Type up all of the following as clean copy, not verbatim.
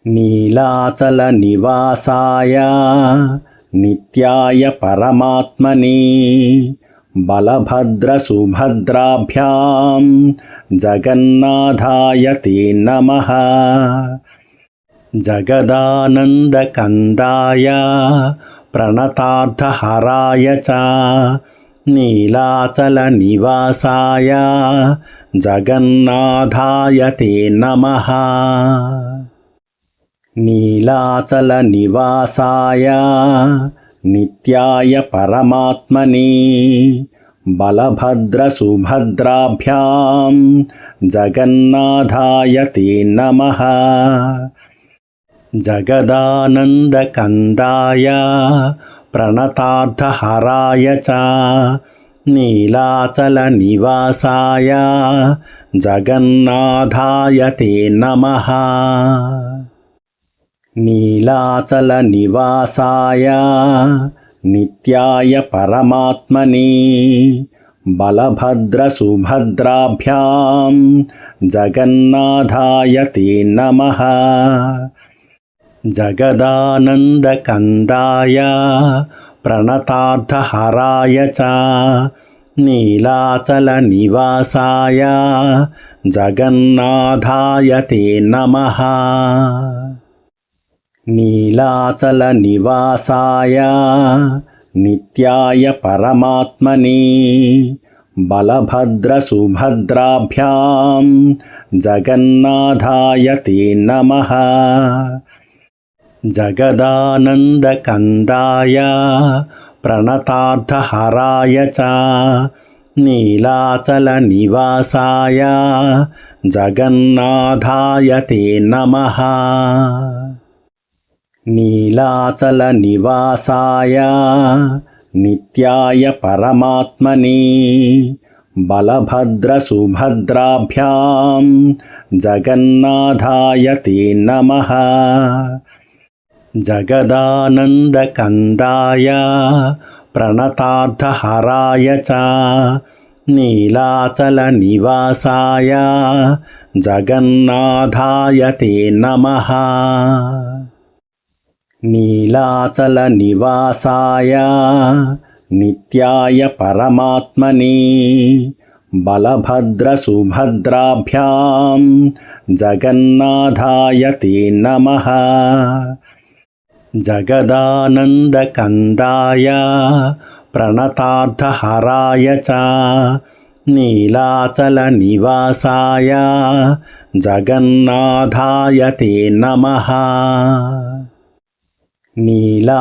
नीलाचलनिवासाय नित्याय परमात्मने बलभद्रसुभद्राभ्यां जगन्नाथाय ते नमः। जगदानन्दकन्दाय प्रणतार्थहराय च नीलाचलनिवासाय जगन्नाथाय ते नमः। नीलाचलनिवासाय नित्याय परमात्मने बलभद्रसुभद्राभ्यां जगन्नाथाय ते नमः। जगदानन्दकन्दाय प्रणतार्थहराय च नीलाचलनिवासाय जगन्नाथाय ते नमः। नीलाचलनिवासाय नित्याय परमात्मने बलभद्रसुभद्राभ्यां जगन्नाथाय ते नमः। जगदानन्दकन्दाय प्रणतार्थहराय च नीलाचलनिवासाय जगन्नाथाय ते नमः। नीलाचलनिवासाय नित्याय परमात्मने बलभद्रसुभद्राभ्यां जगन्नाथाय ते नमः। जगदानन्दकन्दाय प्रणतार्थहराय च नीलाचलनिवासाय जगन्नाथाय ते नमः। नीलाचलनिवासाय नित्याय परमात्मने बलभद्रसुभद्राभ्यां जगन्नाथाय ते नमः। जगदानन्दकन्दाय प्रणतार्थहराय च नीलाचलनिवासाय जगन्नाथाय ते नमः। नीलाचलनिवासाय नित्याय परमात्मने बलभद्रसुभद्राभ्यां जगन्नाथाय ते नमः। जगदानन्दकन्दाय प्रणतार्थहराय च नीलाचलनिवासाय जगन्नाथाय ते नमः। नीलाचलनिवासाय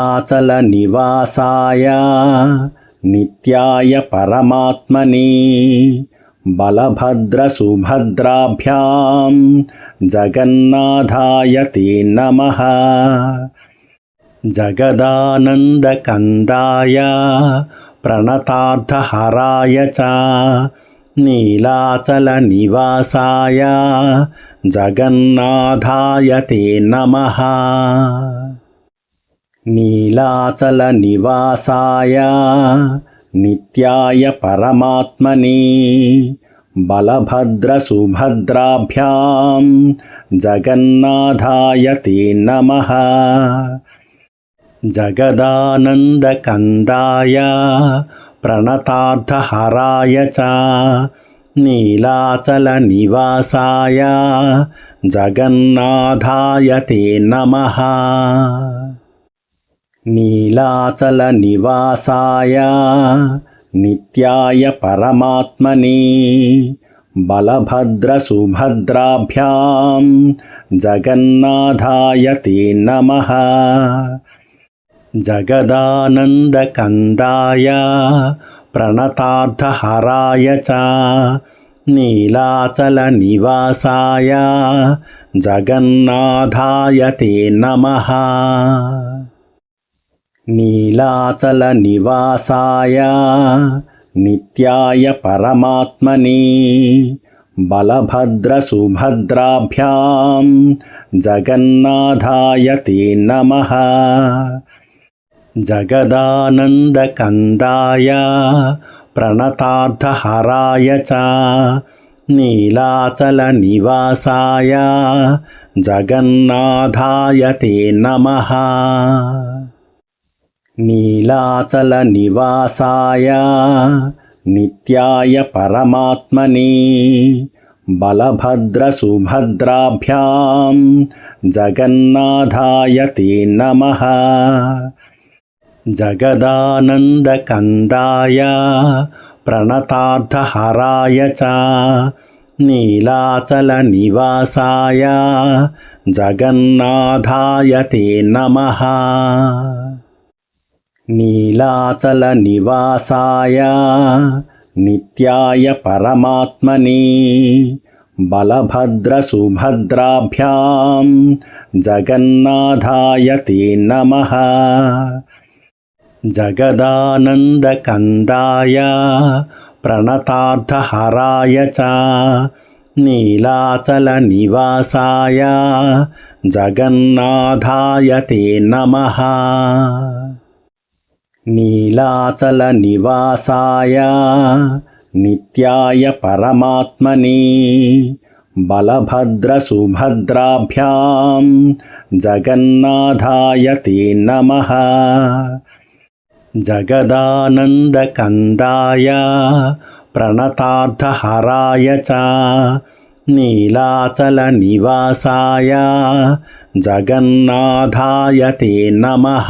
नित्याय परमात्मने बलभद्रसुभद्राभ्यां जगन्नाथाय ते नमः। जगदानन्दकन्दाय प्रणतार्थहराय च नीलाचलनिवासाय जगन्नाथाय ते नमः। नीलाचलनिवासाय नित्याय परमात्मने बलभद्रसुभद्राभ्यां जगन्नाथाय ते नमः। जगदानन्दकन्दाय प्रणतार्थहराय च नीलाचलनिवासाय जगन्नाथाय ते नमः। नीलाचलनिवासाय नित्याय परमात्मने बलभद्रसुभद्राभ्यां जगन्नाथाय ते नमः। जगदानन्दकन्दाय प्रणतार्थहराय च नीलाचलनिवासाय जगन्नाथाय ते नमः। नीलाचलनिवासाय नित्याय परमात्मने बलभद्रसुभद्राभ्यां जगन्नाथाय ते नमः। जगदानन्दकन्दाय प्रणतार्थहराय च నీలాచలనివాసాయ జగన్నాథాయ తే నమః. నీలాచలనివాసాయ నిత్యాయ పరమాత్మనే బలభద్రసుభద్రాభ్యాం జగన్నాథాయ తే నమః. జగదానందకందాయ ప్రణతార్థహరాయ చ నీలాచలనివాసాయ జగన్నాథాయ తే నమః. నీలాచలనివాసాయ నిత్యాయ పరమాత్మనే బలభద్రసుభద్రాభ్యాం జగన్నాథాయ తే నమః. జగదానందకందాయ ప్రణతార్థహరాయ చ నీలాచలనివాసాయ జగన్నాథాయ తే నమః. నీలాచలనివాసాయ నిత్యాయ పరమాత్మనే బలభద్రసుభద్రాభ్యాం జగన్నాథాయ తే నమః. జగదానందకందాయ ప్రణతార్థహరాయ చ నీలాచలనివాసాయ జగన్నాథాయ తే నమః.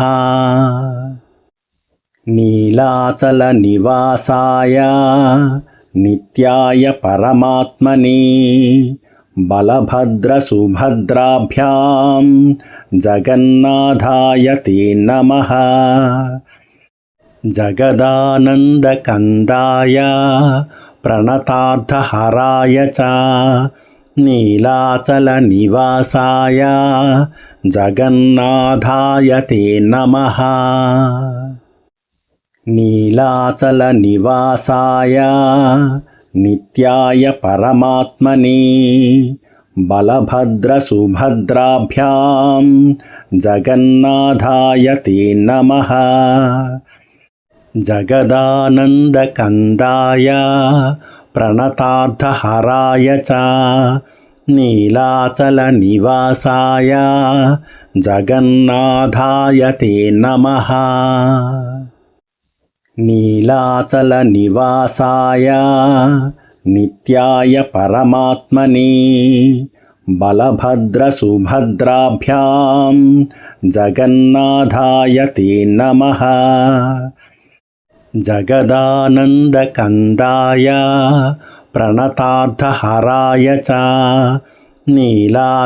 నీలాచలనివాసాయ నిత్యాయ పరమాత్మనే బలభద్రసుభద్రాభ్యాం జగన్నాథాయ తే నమః. జగదానందకందాయ ప్రణతార్థహరాయ చ నీలాచలనివాసాయ జగన్నాథాయ తే నమః. నీలాచలనివాసాయ నిత్యాయ పరమాత్మనే బలభద్రసుభద్రాభ్యాం జగన్నాథాయ తే నమః. జగదానందకందాయ ప్రణతార్థహరాయ చ నీలాచలనివాసాయ జగన్నాథాయ తే నమః. నీలాచలనివాసాయ నిత్యాయ పరమాత్మనే బలభద్రసుభద్రాభ్యాం జగన్నాథాయ తే నమః. జగదానందకందాయ ప్రణతార్థహరాయ చ నీలాచలనివాసాయ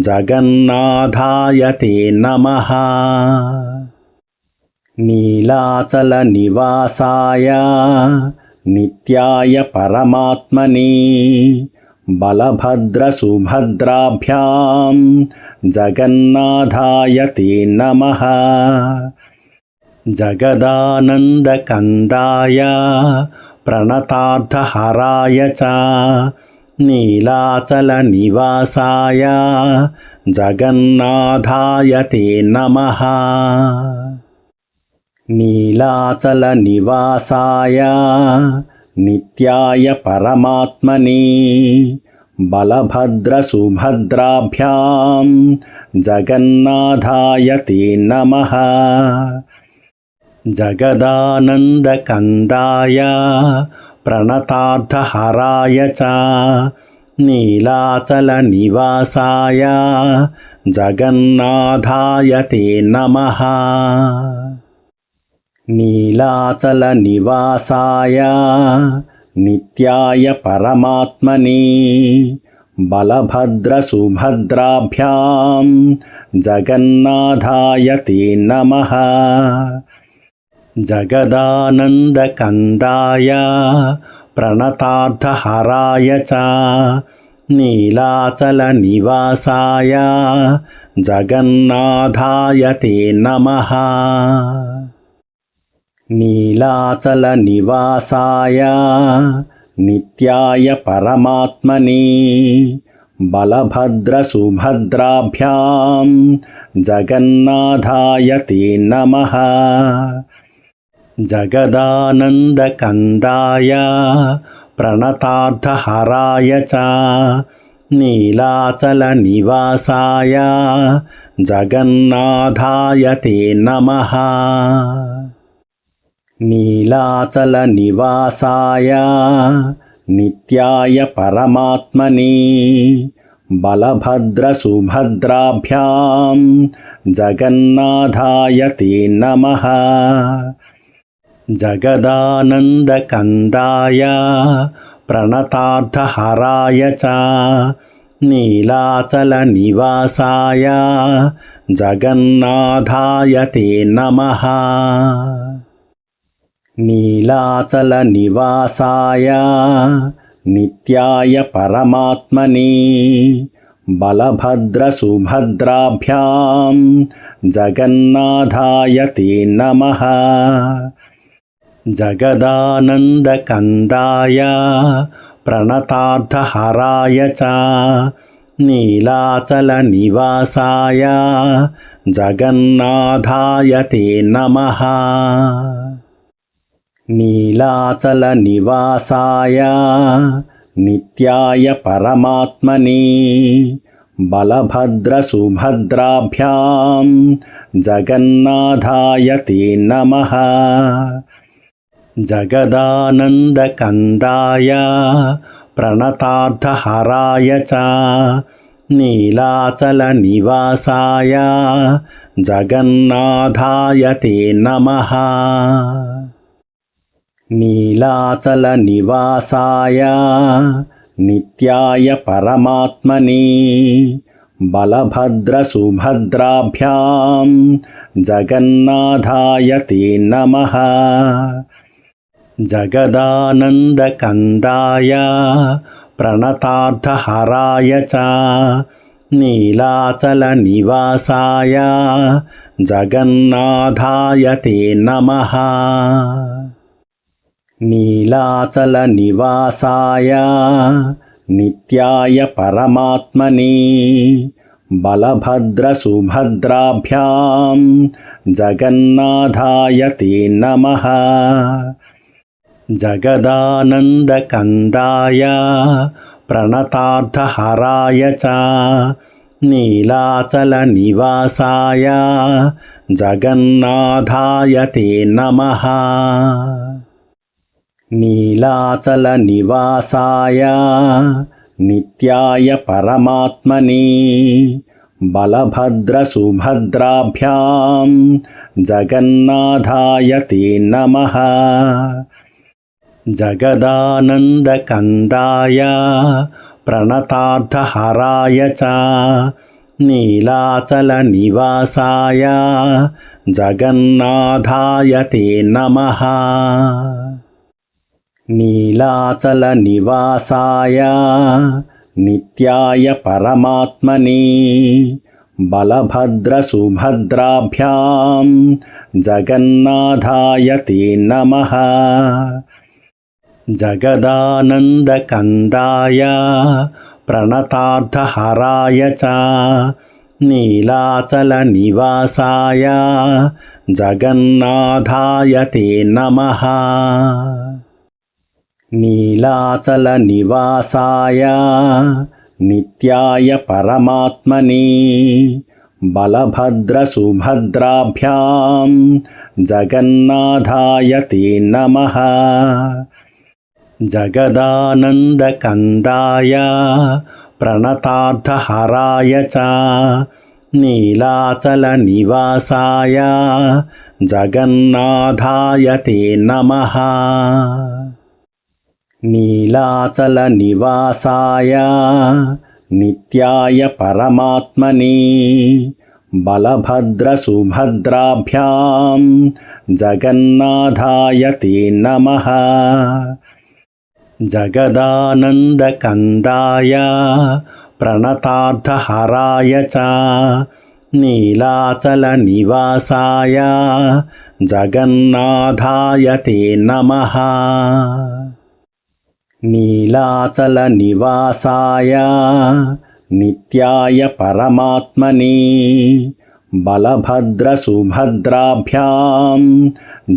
జగన్నాథాయ తే నమః. నీలాచలనివాసాయ నిత్యాయ పరమాత్మనే బలభద్రసుభద్రాభ్యాం జగన్నాథాయ తే నమః. జగదానందకందాయ ప్రణతార్థహరాయ చ నీలాచలనివాసాయ జగన్నాథాయ తే నమః. నీలాచలనివాసాయ నిత్యాయ పరమాత్మనే బలభద్రసుభద్రాభ్యాం జగన్నాథాయ తే నమః. జగదానందకందాయ ప్రణతార్థహరాయ చ నీలాచలనివాసాయ జగన్నాథాయ తే నమః. నీలాచలనివాసాయ నిత్యాయ పరమాత్మనే బలభద్రసుభద్రాభ్యాం జగన్నాథాయ తే నమః. జగదానందకందాయ ప్రణతార్థహరాయ చ నీలాచలనివాసాయ జగన్నాథాయ తే నమః. నీలాచలనివాసాయ నిత్యాయ పరమాత్మనే బలభద్రసుభద్రాభ్యాం జగన్నాథాయ తే నమః. జగదానందకందాయ ప్రణతార్థహరాయ చ నీలాచలనివాసాయ జగన్నాథాయ తే నమః. నీలాచలనివాసాయ నిత్యాయ పరమాత్మనే బలభద్రసుభద్రాభ్యాం జగన్నాథాయ తే నమః. జగదానందకందాయ ప్రణతార్థహరాయ చ నీలాచలనివాసాయ జగన్నాథాయ తే నమః. నీలాచలనివాసాయ నిత్యాయ పరమాత్మనే బలభద్రసుభద్రాభ్యాం జగన్నాథాయ తే నమః. జగదానందకందాయ ప్రణతార్థహరాయ చ నీలాచలనివాసాయ జగన్నాథాయ తే నమః. నీలాచలనివాసాయ నిత్యాయ పరమాత్మనే బలభద్రసుభద్రాభ్యాం జగన్నాథాయ తే నమః. జగదానందకందాయ ప్రణతార్థహరాయ చ నీలాచలనివాసాయ జగన్నాథాయ తే నమః. నీలాచలనివాసాయ నిత్యాయ పరమాత్మనే బలభద్రసుభద్రాభ్యాం జగన్నాథాయ తే నమః. జగదానందకందాయ ప్రణతార్థహరాయ చ నీలాచలనివాసాయ జగన్నాథాయ తే నమః. నీలాచలనివాసాయ నిత్యాయ పరమాత్మనే బలభద్రసుభద్రాభ్యాం జగన్నాథాయ తే నమః. జగదానందకందాయ ప్రణతార్థహరాయ చ నీలాచలనివాసాయ జగన్నాథాయ తే నమః. నీలాచలనివాసాయ నిత్యాయ పరమాత్మనే బలభద్రసుభద్రాభ్యాం జగన్నాథాయ తే నమః. జగదానందకందాయ ప్రణతార్థహరాయ చ నీలాచలనివాసాయ జగన్నాథాయ తే నమః. నీలాచలనివాసాయ నిత్యాయ పరమాత్మనే బలభద్రసుభద్రాభ్యాం జగన్నాథాయ తే నమః. జగదానందకందాయ ప్రణతార్థహరాయ చ నీలాచలనివాసాయ జగన్నాథాయ తే నమః. నీలాచలనివాసాయ నిత్యాయ పరమాత్మనే బలభద్రసుభద్రాభ్యాం జగన్నాథాయ తే నమః. జగదానందకందాయ ప్రణతార్థహరాయ చ నీలాచలనివాసాయ జగన్నాథాయ తే నమః. నీలాచలనివాసాయ నిత్యాయ పరమాత్మనే బలభద్రసుభద్రాభ్యాం జగన్నాథాయ తే నమః. జగదానందకందాయ ప్రణతార్థహరాయ చ నీలాచలనివాసాయ జగన్నాథాయ తే నమః. నీలాచలనివాసాయ నిత్యాయ పరమాత్మనే बलभद्रसुभद्राभ्यां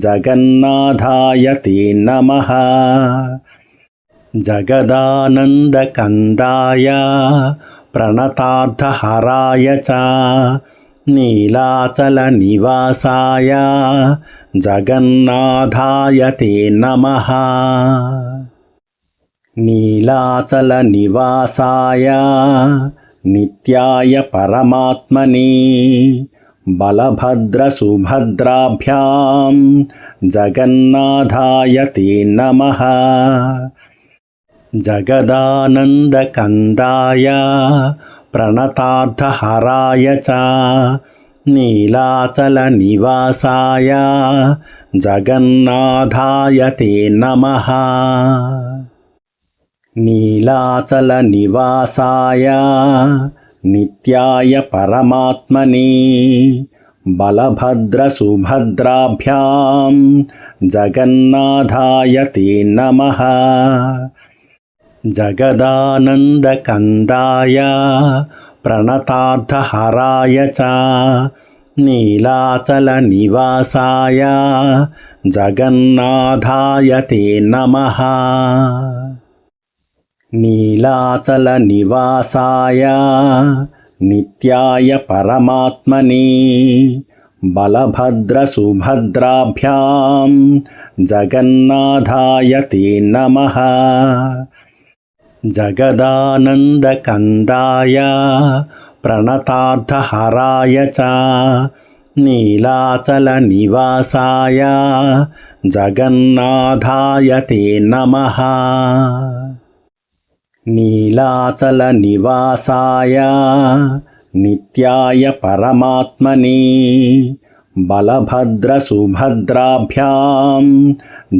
जगन्नाथाय ते नमः। जगदानन्दकन्दाय प्रणतार्थहराय च नीलाचलनिवासाय जगन्नाथाय ते नमः। नीलाचलनिवासाय नित्याय परमात्मने बलभद्रसुभद्राभ्यां जगन्नाथाय ते नमः। जगदानन्दकन्दाय प्रणतार्थहराय च नीलाचलनिवासाय जगन्नाथाय ते नमः। नीलाचलनिवासाय नित्याय परमात्मने बलभद्रसुभद्राभ्यां जगन्नाथाय ते नमः। जगदानन्दकन्दाय प्रणतार्थहराय च नीलाचलनिवासाय जगन्नाथाय ते नमः। नीलाचलनिवासाय नित्याय परमात्मने बलभद्रसुभद्राभ्यां जगन्नाथाय ते नमः। जगदानन्दकन्दाय प्रणतार्थहराय च नीलाचलनिवासाय जगन्नाथाय ते नमः। नीलाचलनिवासाय नित्याय परमात्मने बलभद्रसुभद्राभ्यां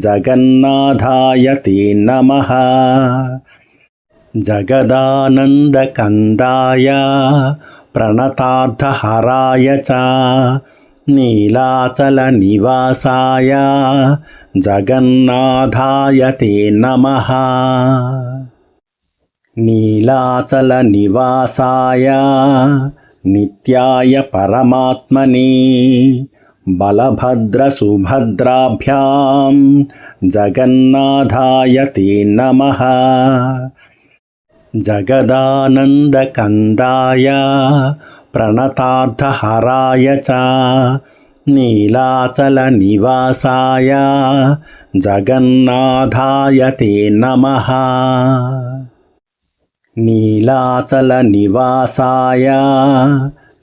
जगन्नाथाय ते नमः। जगदानन्दकन्दाय प्रणतार्थहराय च नीलाचलनिवासाय जगन्नाथाय ते नमः। नीलाचलनिवासाय नित्याय परमात्मने बलभद्रसुभद्राभ्यां जगन्नाथाय ते नमः। जगदानन्दकन्दाय प्रणतार्थहराय च नीलाचलनिवासाय जगन्नाथाय ते नमः। नीलाचलनिवासाय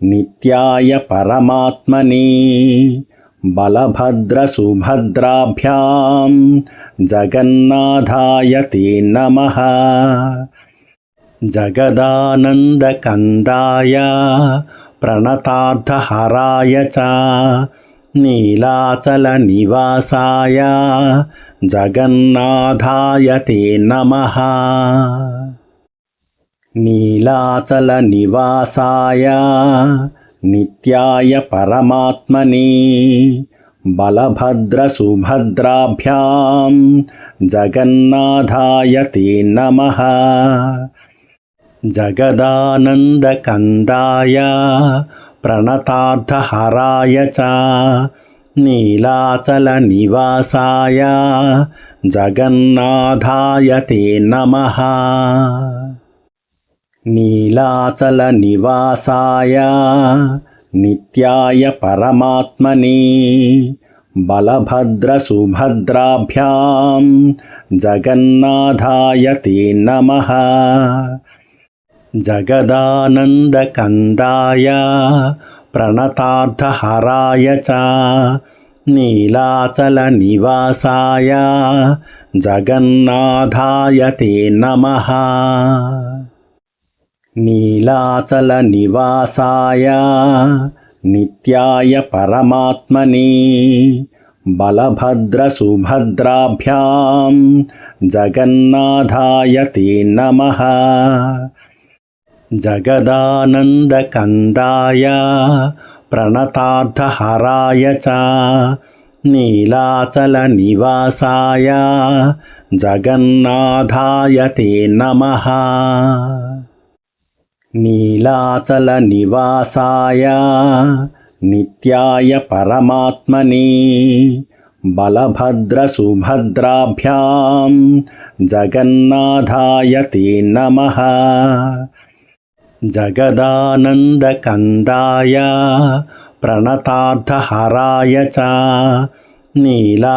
नित्याय परमात्मने बलभद्रसुभद्राभ्यां जगन्नाथाय ते नमः। जगदानन्दकन्दाय प्रणतार्थहराय च नीलाचलनिवासाय जगन्नाथाय ते नमः। नीलाचलनिवासाय नित्याय परमात्मने बलभद्रसुभद्राभ्यां जगन्नाथाय ते नमः। जगदानन्दकन्दाय प्रणतार्थहराय च नीलाचलनिवासाय जगन्नाथाय ते नमः। नीलाचलनिवासाय नित्याय परमात्मने बलभद्रसुभद्राभ्यां जगन्नाथाय ते नमः। जगदानन्दकन्दाय प्रणतार्थहराय च नीलाचलनिवासाय जगन्नाथाय ते नमः। नीलाचलनिवासाय नित्याय परमात्मने बलभद्रसुभद्राभ्यां जगन्नाथाय ते नमः। जगदानन्दकन्दाय प्रणतार्थहराय च नीलाचलनिवासाय जगन्नाथाय ते नमः। नीलाचलनिवासाय నిత్యాయ పరమాత్మని బలభద్రసుభద్రాభ్యాం జగన్నాథాయ తే నమః జగదానందకందాయ ప్రణతార్థహరాయ చ నీలాచలనివాసాయ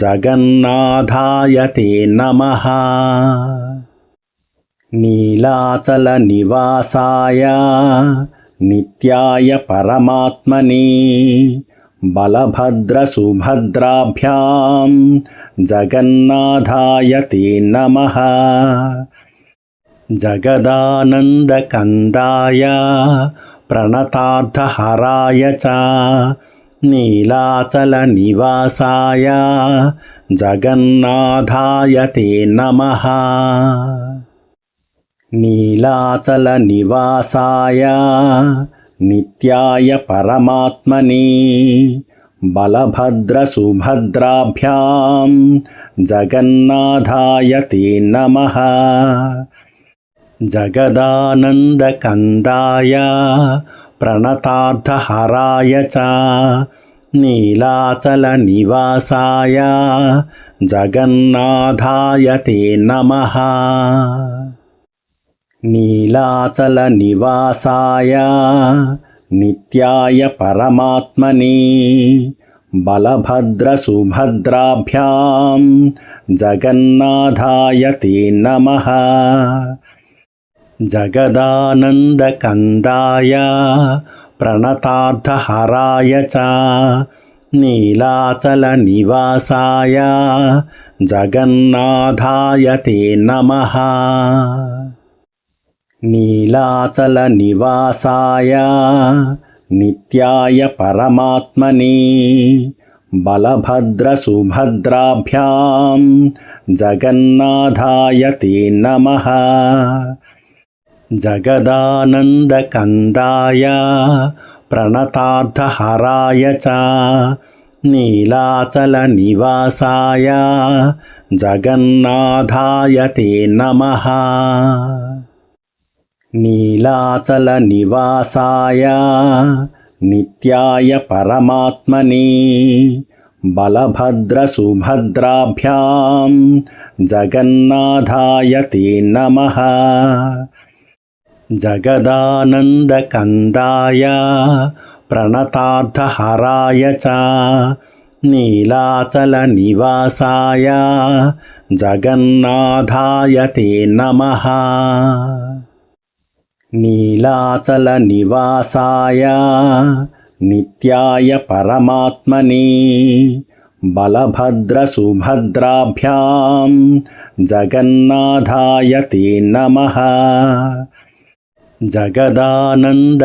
జగన్నాథాయ తే నమః నీలాచలనివాసాయ నిత్యాయ పరమాత్మని బలభద్రసుభద్రాభ్యాం జగన్నాథాయ తే నమః జగదానందకందాయ ప్రణతార్థహరాయ చ నీలాచలనివాసాయ జగన్నాథాయ తే నమః నీలాచలనివాసాయ నిత్యాయ పరమాత్మని బలభద్రసుభద్రాభ్యాం జగన్నాథాయ తే నమః జగదానందకందాయ ప్రణతార్థహరాయ చ నీలాచలనివాసాయ జగన్నాథాయ తే నమః నీలాచలనివాసాయ నిత్యాయ పరమాత్మని బలభద్రసుభద్రాభ్యాం జగన్నాథాయ తే నమః జగదానందకందాయ ప్రణతార్థహరాయ చ నీలాచలనివాసాయ జగన్నాథాయ తే నమః నీలాచలనివాసాయ నిత్యాయ పరమాత్మని బలభద్రసుభద్రాభ్యాం జగన్నాథాయ తే నమః జగదానందకందాయ ప్రణతార్థహరాయ చ నీలాచలనివాసాయ జగన్నాథాయ తే నమః నీలాచలనివాసాయ నిత్యాయ పరమాత్మని బలభద్రసుభద్రాభ్యాం జగన్నాథాయ తే నమః జగదానందకందాయ ప్రణతార్థహరాయ చ నీలాచలనివాసాయ జగన్నాథాయ తే నమః నీలాచలనివాసాయ నిత్యాయ పరమాత్మని బలభద్రసుభద్రాభ్యాం జగన్నాథాయ తే నమః జగదానందకందాయ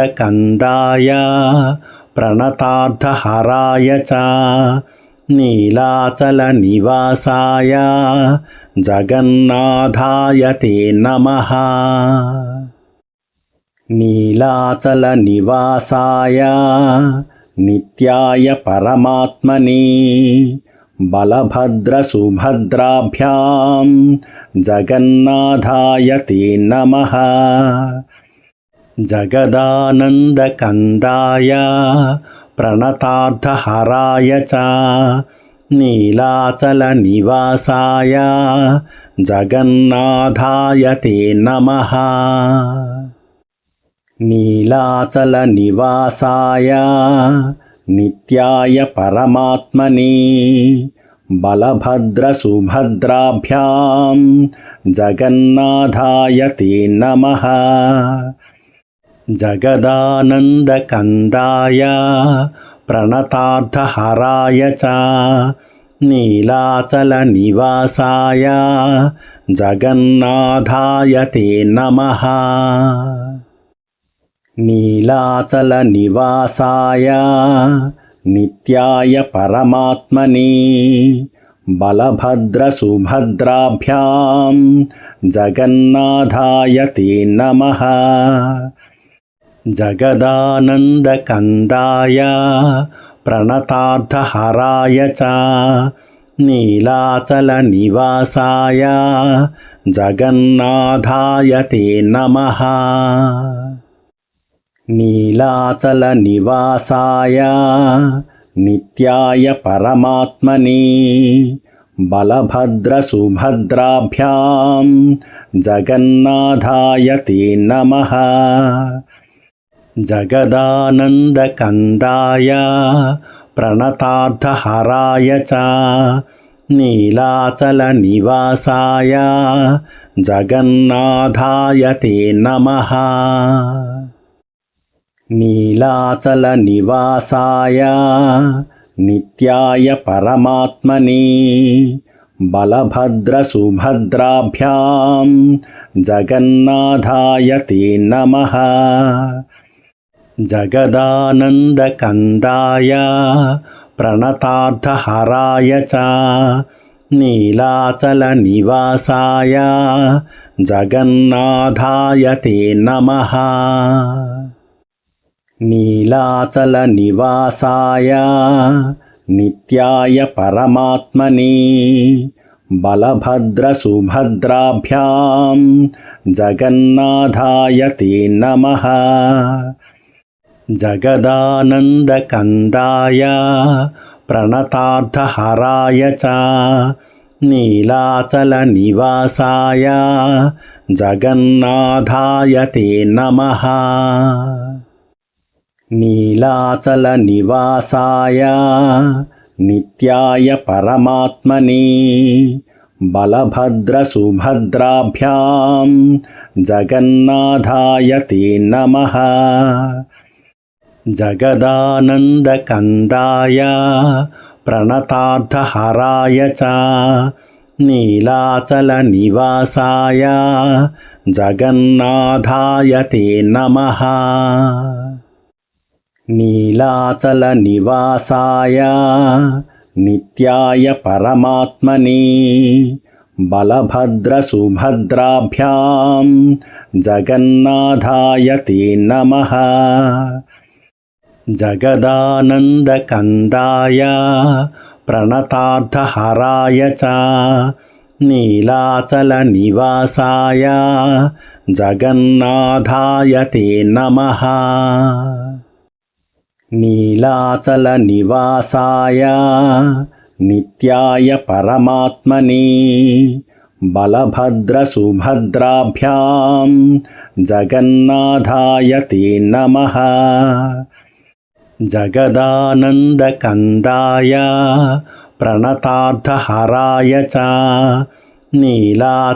ప్రణతార్థహరాయ చ నీలాచలనివాసాయ జగన్నాథాయ తే నమః నీలాచలనివాసాయ నిత్యాయ పరమాత్మని బలభద్రసుభద్రాభ్యాం జగన్నాథాయ తే నమః జగదానందకందాయ ప్రణతార్థహరాయ చ నీలాచలనివాసాయ జగన్నాథాయ తే నమః నీలాచలనివాసాయ నిత్యాయ పరమాత్మని బలభద్రసుభద్రాభ్యాం జగన్నాథాయ తే నమః జగదానందకందాయ ప్రణతార్థహరాయ చ నీలాచలనివాసాయ జగన్నాథాయ తే నమః నీలాచలనివాసాయ నిత్యాయ పరమాత్మని బలభద్రసుభద్రాభ్యాం జగన్నాథాయ తే నమః జగదానందకందాయ ప్రణతార్థహరాయ చ నీలాచలనివాసాయ జగన్నాథాయ తే నమః నీలాచలనివాసాయ నిత్యాయ పరమాత్మని బలభద్రసుభద్రాభ్యాం జగన్నాథాయ తే నమః. జగదానందకందాయ ప్రణతార్థహరాయ చ నీలాచలనివాసాయ జగన్నాథాయ తే నమః. నీలాచలనివాసాయ నిత్యాయ పరమాత్మని బలభద్రసుభద్రాభ్యాం జగన్నాథాయ తే నమః. జగదానందకందాయ ప్రణతార్థహరాయ చ నీలాచలనివాసాయ జగన్నాథాయ తే నమః. నీలాచలనివాసాయ నిత్యాయ పరమాత్మని బలభద్రసుభద్రాభ్యాం జగన్నాథాయ తే నమః. జగదానందకందాయ ప్రణతార్థహరాయ చ నీలాచలనివాసాయ జగన్నాథాయ తే నమః. నీలాచలనివాసాయ నిత్యాయ పరమాత్మని బలభద్రసుభద్రాభ్యాం జగన్నాథాయ తే నమః. జగదానందకందాయ ప్రణతార్థహరాయ చ నీలాచలనివాసాయ జగన్నాథాయ తే నమః. నీలాచలనివాసాయ నిత్యాయ పరమాత్మని బలభద్రసుభద్రాభ్యాం జగన్నాథాయ తే నమః. జగదానందకందాయ ప్రణతార్థహరాయ చ నీలాచలనివాసాయ జగన్నాథాయ తే నమః. నీలాచలనివాసాయ నిత్యాయ పరమాత్మని బలభద్రసుభద్రాభ్యాం జగన్నాథాయ తే నమః. జగదానందకందాయ ప్రణతార్థహరాయ చ నీలాచలనివాసాయ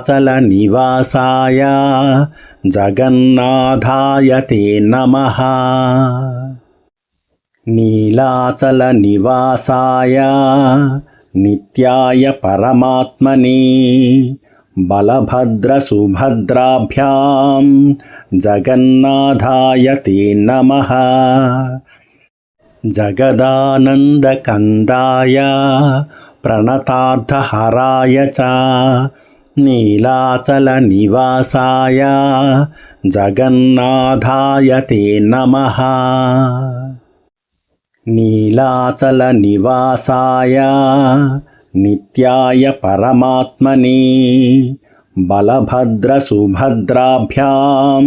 జగన్నాథాయ తే నమః. నీలాచలనివాసాయ నిత్యాయ పరమాత్మని బలభద్రసుభద్రాభ్యాం జగన్నాథాయ తే నమః. జగదానందకందాయ ప్రణతార్థహరాయ చ నీలాచలనివాసాయ జగన్నాథాయ తే నమః. నీలాచలనివాసాయ నిత్యాయ పరమాత్మని బలభద్రసుభద్రాభ్యాం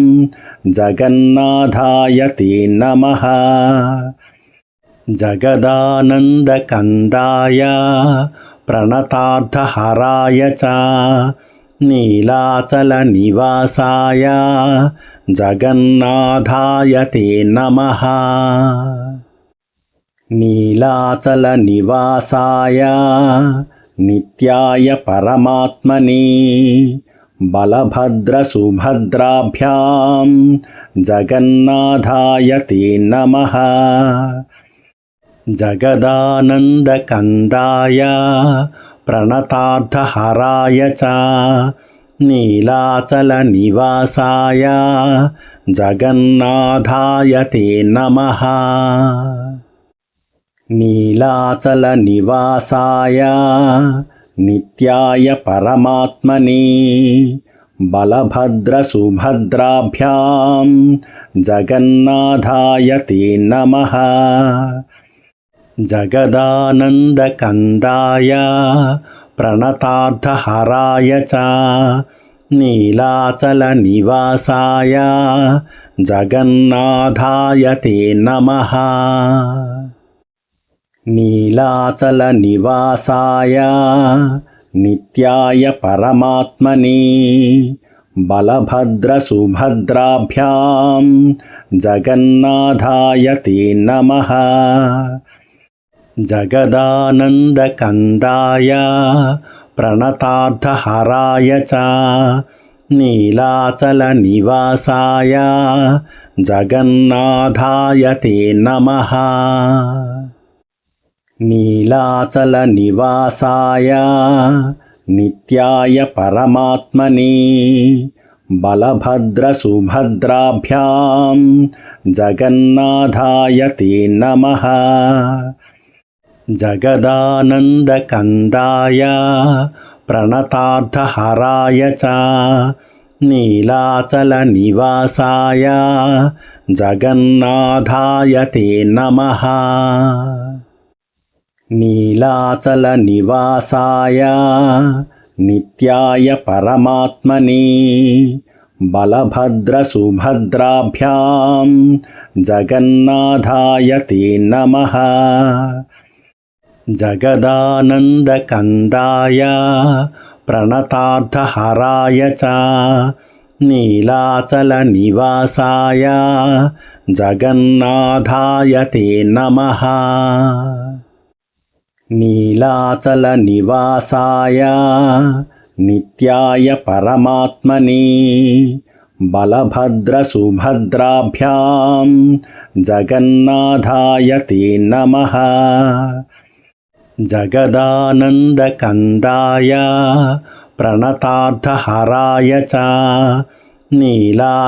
జగన్నాథాయ తే నమః. జగదానందకందాయ ప్రణతార్థహరాయ చ నీలాచలనివాసాయ జగన్నాథాయ తే నమః. నీలాచలనివాసాయ నిత్యాయ పరమాత్మని బలభద్రసుభద్రాభ్యాం జగన్నాథాయ తే నమః. జగదానందకందాయ ప్రణతార్థహరాయ చ నీలాచలనివాసాయ జగన్నాథాయ తే నమః. నీలాచలనివాసాయ నిత్యాయ పరమాత్మని బలభద్రసుభద్రాభ్యాం జగన్నాథాయ తే నమః. జగదానందకందాయ ప్రణతార్థహరాయ చ నీలాచలనివాసాయ జగన్నాథాయ తే నమః. నీలాచలనివాసాయ నిత్యాయ పరమాత్మనే బలభద్రసుభద్రాభ్యాం జగన్నాథాయ తే నమః. జగదానందకందాయ ప్రణతార్థహరాయ చ నీలాచలనివాసాయ జగన్నాథాయ తే నమః. నీలాచలనివాసాయ నిత్యాయ పరమాత్మనే బలభద్రసుభద్రాభ్యాం జగన్నాథాయ తే నమః. జగదానందకందాయ ప్రణతార్థహరాయ చ నీలాచలనివాసాయ జగన్నాథాయ తే నమః. నీలాచలనివాసాయ నిత్యాయ పరమాత్మనే బలభద్రసుభద్రాభ్యాం జగన్నాథాయ తే నమః. జగదానందకందాయ ప్రణతార్థహరాయ చ నీలాచలనివాసాయ జగన్నాథాయ తే నమః. నీలాచలనివాసాయ నిత్యాయ పరమాత్మనే బలభద్రసుభద్రాభ్యాం జగన్నాథాయ తే నమః. జగదానందకందాయ ప్రణతార్థహరాయ చ నీలాచలనివాసాయ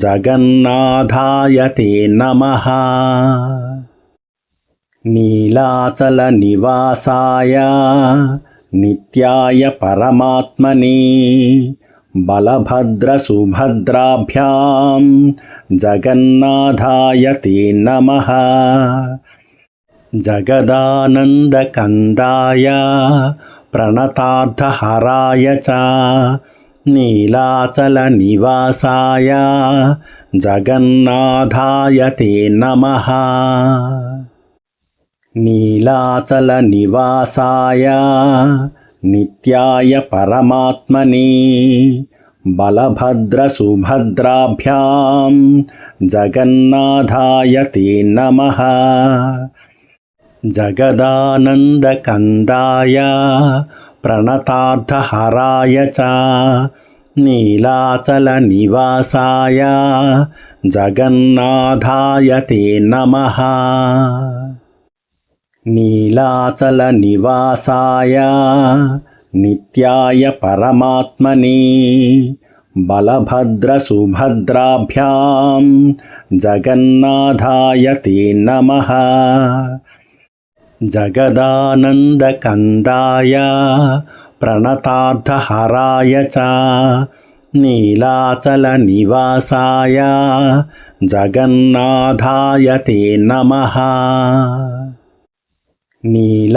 జగన్నాథాయ తే నమః. నీలాచలనివాసాయ నిత్యాయ పరమాత్మనే బలభద్రసుభద్రాభ్యాం జగన్నాథాయ తే నమః. జగదానందకందాయ ప్రణతార్థహరాయ చ నీలాచలనివాసాయ జగన్నాథాయ తే నమః. నీలాచలనివాసాయ నిత్యాయ పరమాత్మనే బలభద్రసుభద్రాభ్యాం జగన్నాథాయ తే నమః. జగదానందకందాయ ప్రణతార్థహరాయ చ నీలాచలనివాసాయ జగన్నాథాయ తే నమః. నీలాచలనివాసాయ నిత్యాయ పరమాత్మనే బలభద్రసుభద్రాభ్యాం జగన్నాథాయ తే నమః. జగదానందకందాయ ప్రణతార్థహరాయ చ నీలాచలనివాసాయ జగన్నాథాయ తే నమః. నీలాచలనివాసాయ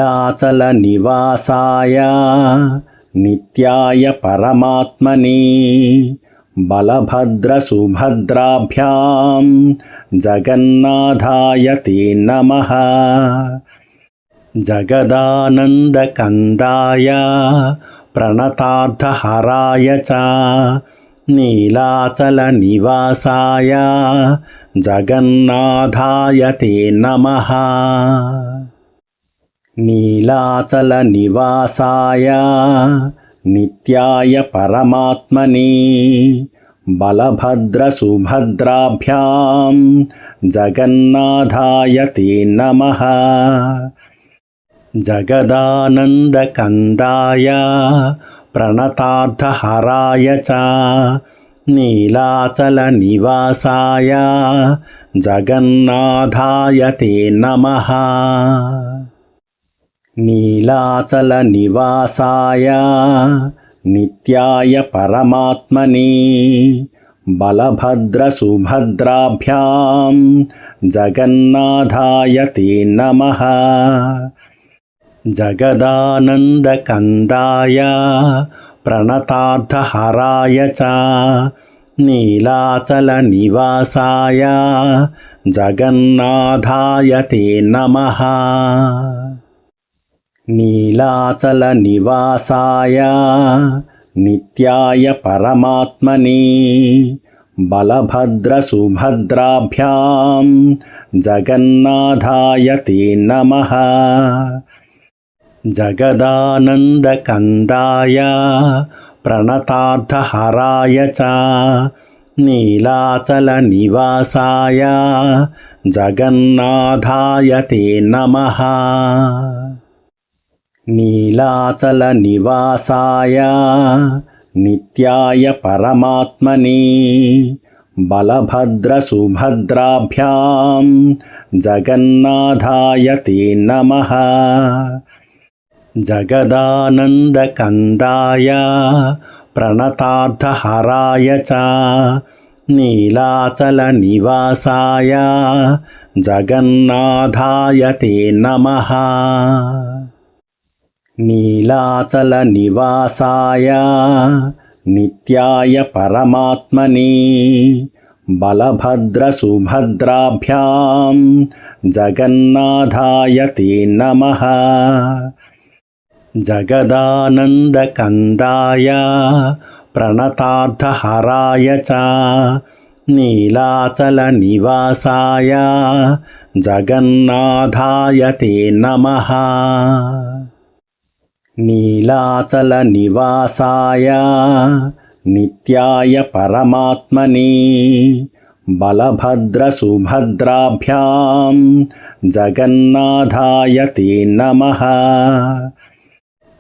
నిత్యాయ పరమాత్మనే బలభద్రసుభద్రాభ్యాం జగన్నాథాయ తే నమః. జగదానందకందాయ ప్రణతార్థహరాయ చ నీలాచలనివాసాయ జగన్నాథాయ తే నమః. నీలాచలనివాసాయ నిత్యాయ పరమాత్మనే బలభద్రసుభద్రాభ్యాం జగన్నాథాయ తే నమః. జగదానందకందాయ ప్రణతార్థహరాయ చ నీలాచలనివాసాయ జగన్నాథాయ తే నమః. నీలాచలనివాసాయ నిత్యాయ పరమాత్మనే బలభద్రసుభద్రాభ్యాం జగన్నాథాయ తే నమః. జగదానందకందాయ ప్రణతార్థహరాయ చ నీలాచలనివాసాయ జగన్నాథాయ తే నమః. నీలాచలనివాసాయ నిత్యాయ పరమాత్మనే బలభద్రసుభద్రాభ్యాం జగన్నాథాయ తే నమః. జగదానందకందాయ ప్రణతార్థహరాయ చ నీలాచలనివాసాయ జగన్నాథాయ తే నమః. నీలాచలనివాసాయ నిత్యాయ పరమాత్మనే బలభద్రసుభద్రాభ్యాం జగన్నాథాయ తే నమః. జగదానందకందాయ ప్రణతార్థహరాయ చ నీలాచలనివాసాయ జగన్నాథాయ తే నమః. నీలాచలనివాసాయ నిత్యాయ పరమాత్మనే బలభద్రసుభద్రాభ్యాం జగన్నాథాయ తే నమః. జగదానందకందాయ ప్రణతార్థహరాయ చ నీలాచలనివాసాయ జగన్నాథాయ తే నమః. నీలాచలనివాసాయ నిత్యాయ పరమాత్మనే బలభద్రసుభద్రాభ్యాం జగన్నాథాయ తే నమః.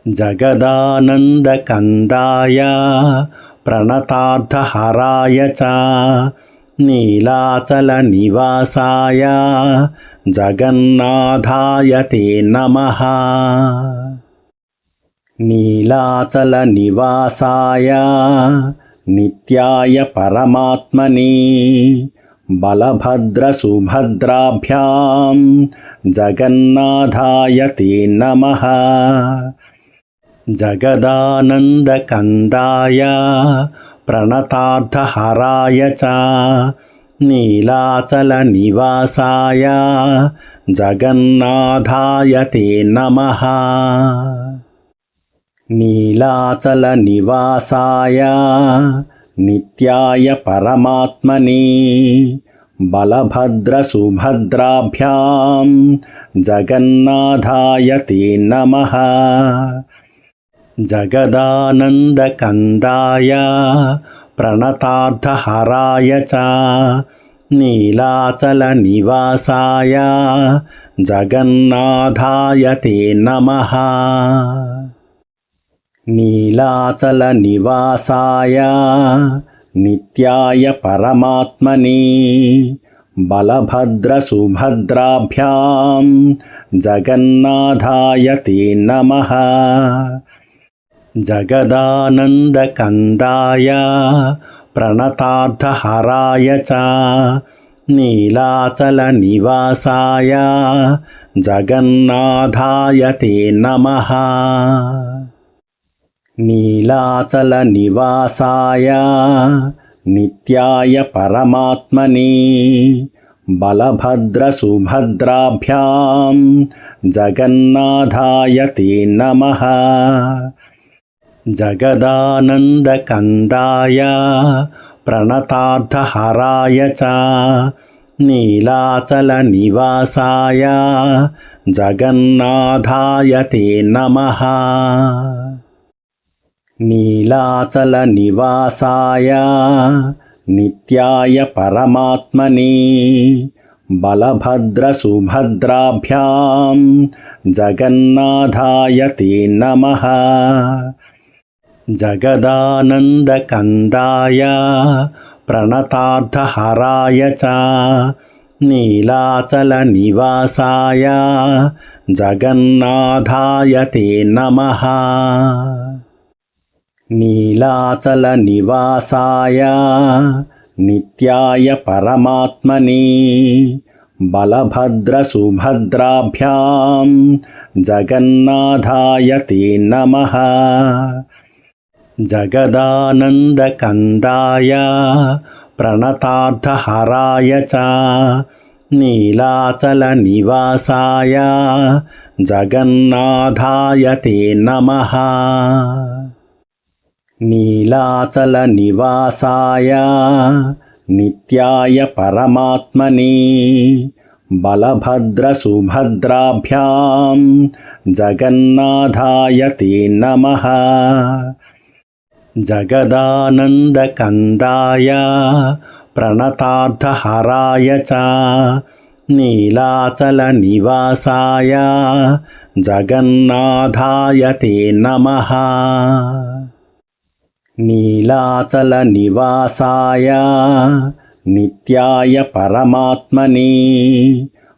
జగదానందకందాయ ప్రణతార్థహరాయ చ నీలాచలనివాసాయ జగన్నాథాయ తే నమః. నీలాచలనివాసాయ నిత్యాయ పరమాత్మనే బలభద్రసుభద్రాభ్యాం జగన్నాథాయ తే నమః. జగదానందకందాయ ప్రణతార్థహరాయ చ నీలాచలనివాసాయ జగన్నాథాయ తే నమః. నీలాచలనివాసాయ నిత్యాయ పరమాత్మనే బలభద్రసుభద్రాభ్యాం జగన్నాథాయ తే నమః. జగదానందకందాయ ప్రణతార్థహరాయ చ నీలాచలనివాసాయ జగన్నాథాయ తే నమః. నీలాచలనివాసాయ నిత్యాయ పరమాత్మనే బలభద్రసుభద్రాభ్యాం జగన్నాథాయ తే నమః. జగదానందకందాయ ప్రణతార్థహరాయ చ నీలాచలనివాసాయ జగన్నాథాయ తే నమః. నీలాచలనివాసాయ నిత్యాయ పరమాత్మనే బలభద్రసుభద్రాభ్యాం జగన్నాథాయ తే నమః. జగదానందకందాయ ప్రణతార్థహరాయ చ నీలాచలనివాసాయ జగన్నాథాయ తే నమః. నీలాచలనివాసాయ నిత్యాయ పరమాత్మనే బలభద్రసుభద్రాభ్యాం జగన్నాథాయ తే నమః. జగదానందకందాయ ప్రణతార్థహరాయ చ నీలాచలనివాసాయ జగన్నాథాయ తే నమః. నీలాచలనివాసాయ నిత్యాయ పరమాత్మనే बलभद्रसुभद्राभ्यां जगन्नाथाय ते नमः। जगदानन्दकन्दाय प्रणतार्थहराय च नीलाचलनिवासाय जगन्नाथाय ते नमः। नीलाचलनिवासाय नित्याय परमात्मने बलभद्रसुभद्राभ्यां जगन्नाथाय ते नमः। जगदानन्दकन्दाय प्रणतार्थहराय च नीलाचलनिवासाय जगन्नाथाय ते नमः। नीलाचलनिवासाय नित्याय परमात्मने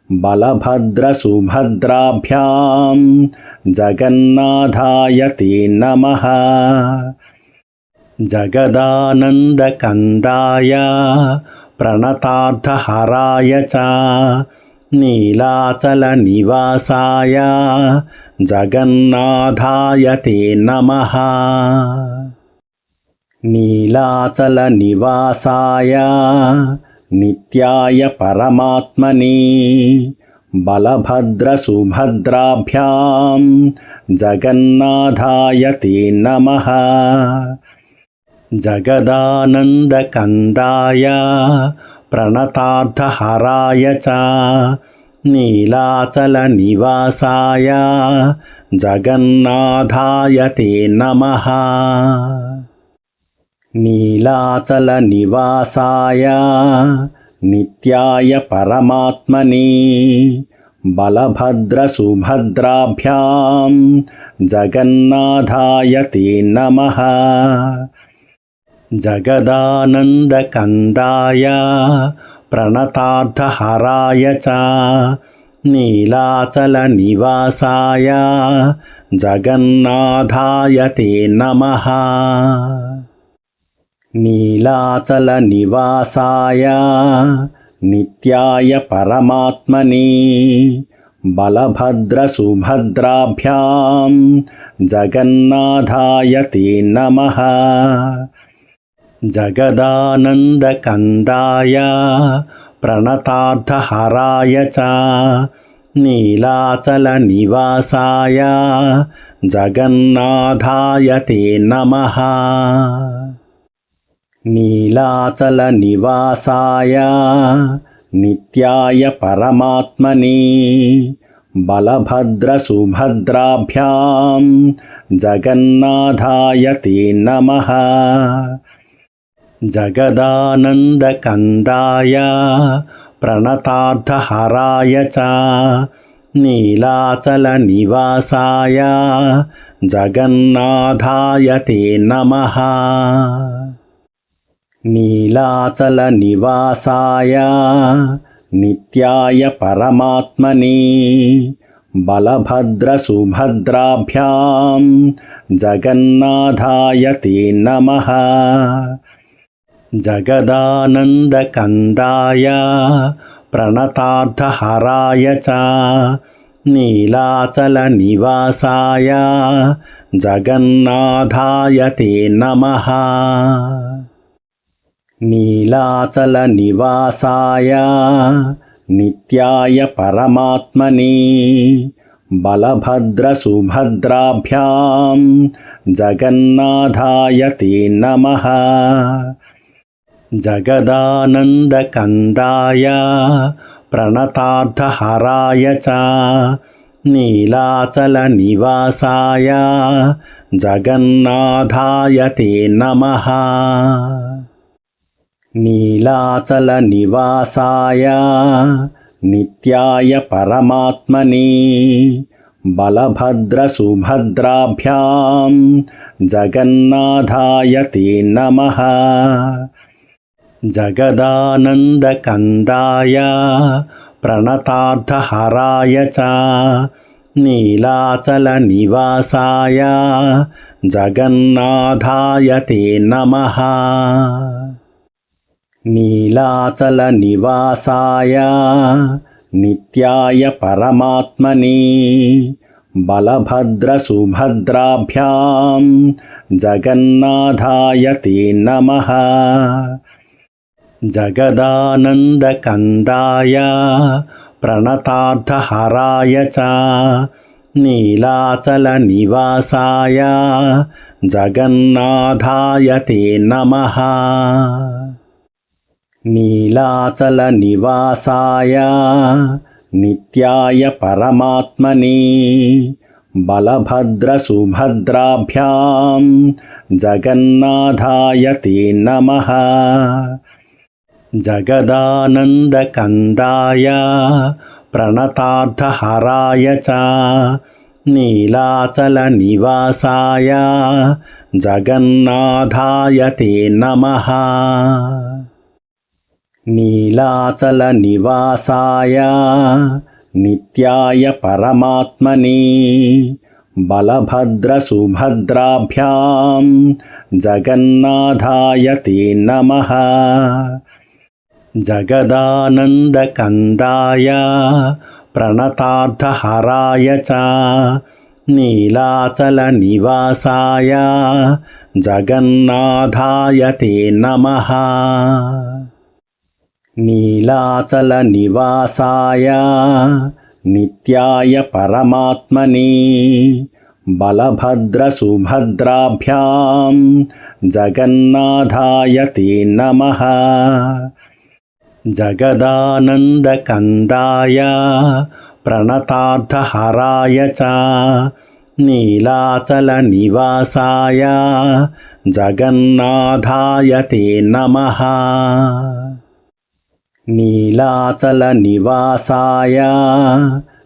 बलभद्रसुभद्राभ्यां जगन्नाथाय ते नमः। जगदानन्दकन्दाय प्रणतार्थहराय च नीलाचलनिवासाय जगन्नाथाय ते नमः। नीलाचलनिवासाय नित्याय परमात्मने बलभद्रसुभद्राभ्यां जगन्नाथाय ते नमः। जगदानन्दकन्दाय प्रणतार्थहराय च नीलाचलनिवासाय जगन्नाथाय ते नमः। नीलाचलनिवासाय नित्याय परमात्मने बलभद्रसुभद्राभ्यां जगन्नाथाय ते नमः। जगदानन्दकन्दाय प्रणतार्थहराय च नीलाचलनिवासाय जगन्नाथाय ते नमः। नीलाचलनिवासाय नित्याय परमात्मने बलभद्रसुभद्राभ्यां जगन्नाथाय ते नमः। जगदानन्दकन्दाय प्रणतार्थहराय च नीलाचलनिवासाय जगन्नाथाय ते नमः। नीलाचलनिवासाय नित्याय परमात्मने बलभद्रसुभद्राभ्यां जगन्नाथाय ते नमः। जगदानन्दकन्दाय प्रणतार्थहराय च नीलाचलनिवासाय जगन्नाथाय ते नमः। नीलाचलनिवासाय नित्याय परमात्मने बलभद्रसुभद्राभ्यां जगन्नाथाय ते नमः। जगदानन्दकन्दाय प्रणतार्थहराय च नीलाचलनिवासाय जगन्नाथाय ते नमः। नीलाचलनिवासाय नित्याय परमात्मने बलभद्रसुभद्राभ्यां जगन्नाथाय ते नमः। जगदानन्दकन्दाय प्रणतार्थहराय च नीलाचलनिवासाय जगन्नाथाय ते नमः। नीलाचलनिवासाय नित्याय परमात्मने बलभद्रसुभद्राभ्यां जगन्नाथाय ते नमः। जगदानन्दकन्दाय प्रणतार्थहराय च नीलाचलनिवासाय जगन्नाथाय ते नमः। नीलाचलनिवासाय నిత్యాయ పరమాత్మని బలభద్రసుభద్రాభ్యాం జగన్నాథాయ తే నమః జగదానందకందాయ ప్రణతార్థహరాయ చ నీలాచలనివాసాయ జగన్నాథాయ తే నమః నీలాచలనివాసాయ నిత్యాయ పరమాత్మని బలభద్రసుభద్రాభ్యాం జగన్నాథాయ తే నమః జగదానందకందాయ ప్రణతార్థహరాయ చ నీలాచలనివాసాయ జగన్నాథాయ తే నమః నీలాచలనివాసాయ నిత్యాయ పరమాత్మని బలభద్రసుభద్రాభ్యాం జగన్నాథాయ తే నమః జగదానందకందాయ ప్రణతార్థహరాయ చ నీలాచలనివాసాయ జగన్నాథాయ తే నమః నీలాచలనివాసాయ నిత్యాయ పరమాత్మని బలభద్రసుభద్రాభ్యాం జగన్నాథాయ తే నమః జగదానందకందాయ ప్రణతార్థహరాయ చ నీలాచలనివాసాయ జగన్నాథాయ తే నమః నీలాచలనివాసాయ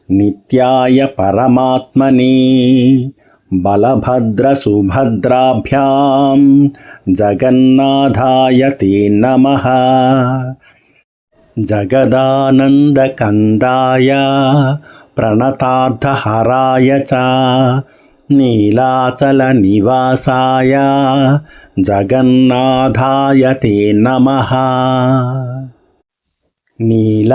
నిత్యాయ పరమాత్మని బలభద్రసుభద్రాభ్యాం జగన్నాథాయ తే నమః జగదానందకందాయ ప్రణతార్థహరాయ చ నీలాచలనివాసాయ జగన్నాథాయ తే నమః నీలాచలనివాసాయ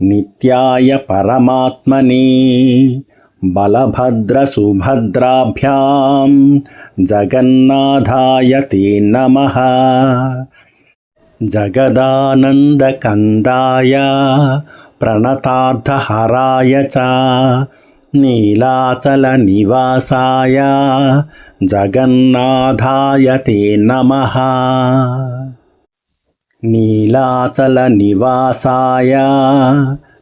నిత్యాయ పరమాత్మని బలభద్రసుభద్రాభ్యాం జగన్నాథాయ తే నమః జగదానందకందాయ ప్రణతార్థహరాయ చ నీలాచలనివాసాయ జగన్నాథాయ తే నమః నీలాచలనివాసాయ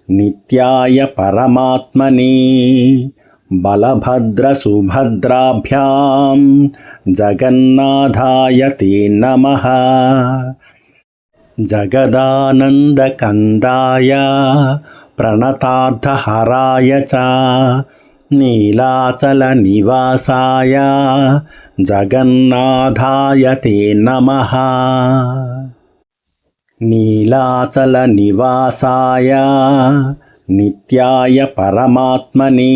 నిత్యాయ పరమాత్మని బలభద్రసుభద్రాభ్యాం జగన్నాథాయ తే నమః జగదానందకందాయ ప్రణతార్థహరాయ చ నీలాచలనివాసాయ జగన్నాథాయ తే నమః నీలాచలనివాసాయ నిత్యాయ పరమాత్మని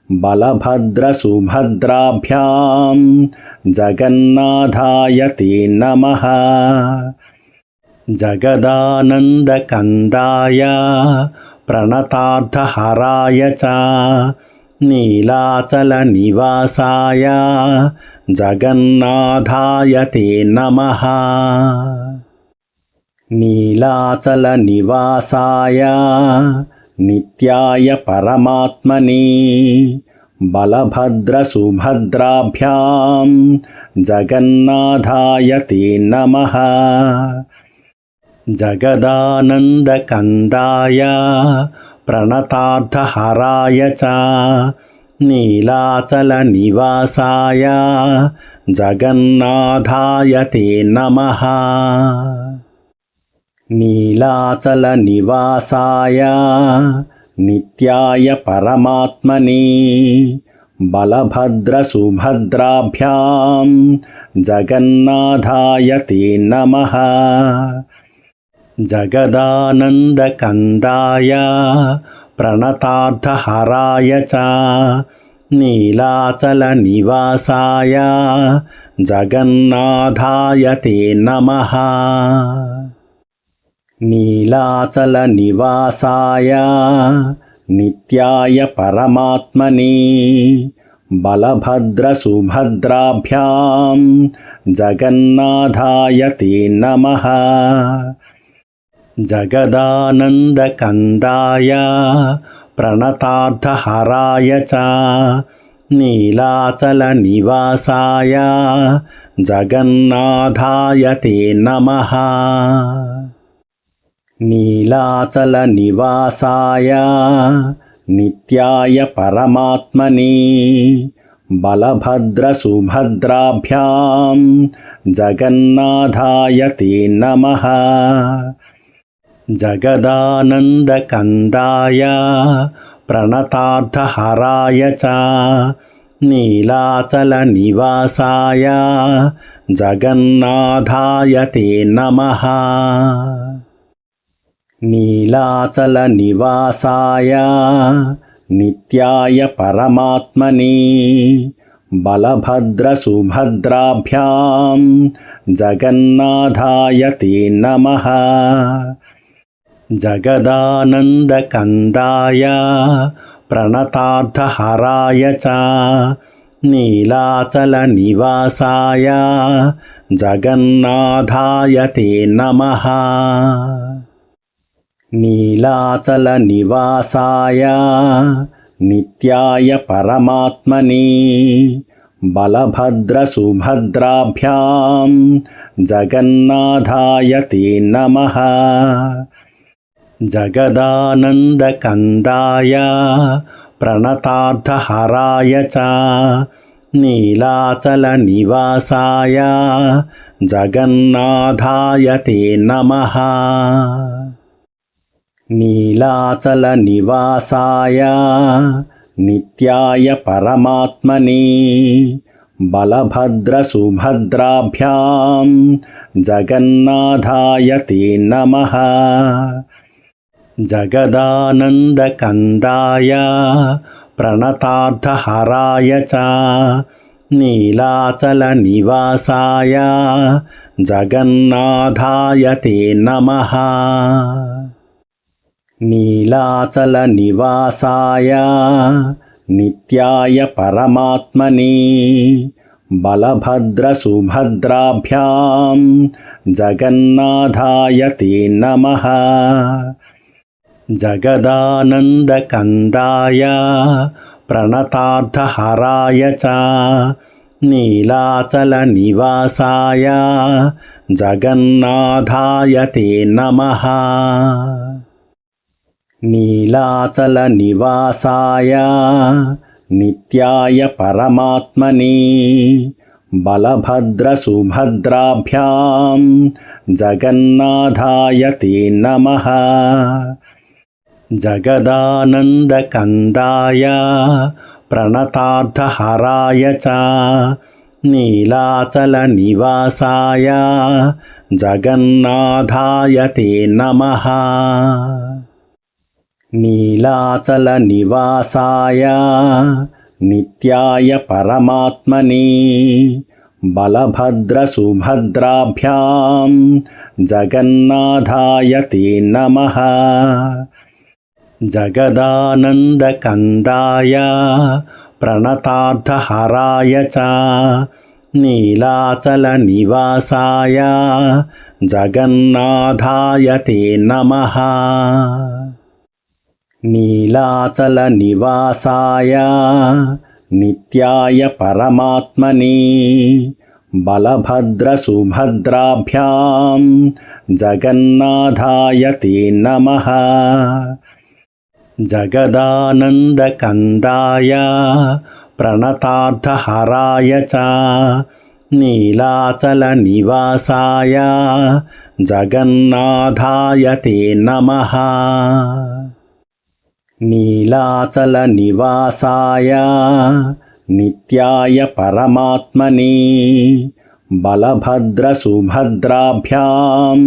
బలభద్రసుభద్రాభ్యాం జగన్నాథాయ తే నమః జగదానందకందాయ ప్రణతార్థహరాయ చ నీలాచలనివాసాయ జగన్నాథాయ తే నమః నీలాచలనివాసాయ నిత్యాయ పరమాత్మని బలభద్రసుభద్రాభ్యాం జగన్నాథాయ తే నమః జగదానందకందాయ ప్రణతార్థహరాయ చ నీలాచలనివాసాయ జగన్నాథాయ తే నమః నీలాచలనివాసాయ నిత్యాయ పరమాత్మని బలభద్రసుభద్రాభ్యాం జగన్నాథాయ తే నమః జగదానందకందాయ ప్రణతార్థహరాయ చ నీలాచలనివాసాయ జగన్నాథాయ తే నమః నీలాచలనివాసాయ నిత్యాయ పరమాత్మనే బలభద్రసుభద్రాభ్యాం జగన్నాథాయ తే నమః జగదానందకందాయ ప్రణతార్థహరాయ చ నీలాచలనివాసాయ జగన్నాథాయ తే నమః నీలాచలనివాసాయ నిత్యాయ పరమాత్మనే బలభద్రసుభద్రాభ్యాం జగన్నాథాయ తే నమః జగదానందకందాయ ప్రణతార్థహరాయ చ నీలాచలనివాసాయ జగన్నాథాయ తే నమః నీలాచలనివాసాయ నిత్యాయ పరమాత్మనే బలభద్రసుభద్రాభ్యాం జగన్నాథాయ తే నమః జగదానందకందాయ ప్రణతార్థహరాయ చ నీలాచలనివాసాయ జగన్నాథాయ తే నమః నీలాచలనివాసాయ నిత్యాయ పరమాత్మనే బలభద్రసుభద్రాభ్యాం జగన్నాథాయ తే నమః జగదానందకందాయ ప్రణతార్థహరాయ చ నీలాచలనివాసాయ జగన్నాథాయ తే నమః నీలాచలనివాసాయ నిత్యాయ పరమాత్మనే బలభద్రసుభద్రాభ్యాం జగన్నాథాయ తే నమః జగదానందకందాయ ప్రణతార్థహరాయ చ నీలాచలనివాసాయ జగన్నాథాయ తే నమః నీలాచలనివాసాయ నిత్యాయ పరమాత్మనే బలభద్రసుభద్రాభ్యాం జగన్నాథాయ తే నమః జగదానందకందాయ ప్రణతార్థహరాయ చ నీలాచలనివాసాయ జగన్నాథాయ తే నమః నీలాచలనివాసాయ నిత్యాయ పరమాత్మనే బలభద్రసుభద్రాభ్యాం జగన్నాథాయ తే నమః జగదానందకందాయ ప్రణతార్థహరాయ చ నీలాచలనివాసాయ జగన్నాథాయ తే నమః నీలాచలనివాసాయ నిత్యాయ పరమాత్మనే బలభద్రసుభద్రాభ్యాం జగన్నాథాయ తే నమః జగదానందకందాయ ప్రణతార్థహరాయ చ నీలాచలనివాసాయ జగన్నాథాయ తే నమః నీలాచలనివాసాయ నిత్యాయ పరమాత్మనే బలభద్రసుభద్రాభ్యాం జగన్నాథాయ తే నమః జగదానందకందాయ ప్రణతార్థహరాయ చ నీలాచలనివాసాయ జగన్నాథాయ తే నమః నీలాచలనివాసాయ నిత్యాయ పరమాత్మనే బలభద్రసుభద్రాభ్యాం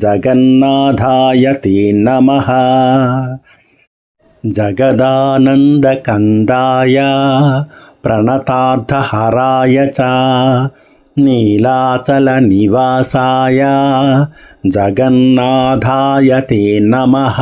జగన్నాథాయ తే నమః జగదానందకందాయ ప్రణతార్థహరాయ చ నీలాచలనివాసాయ జగన్నాథాయ తే నమః.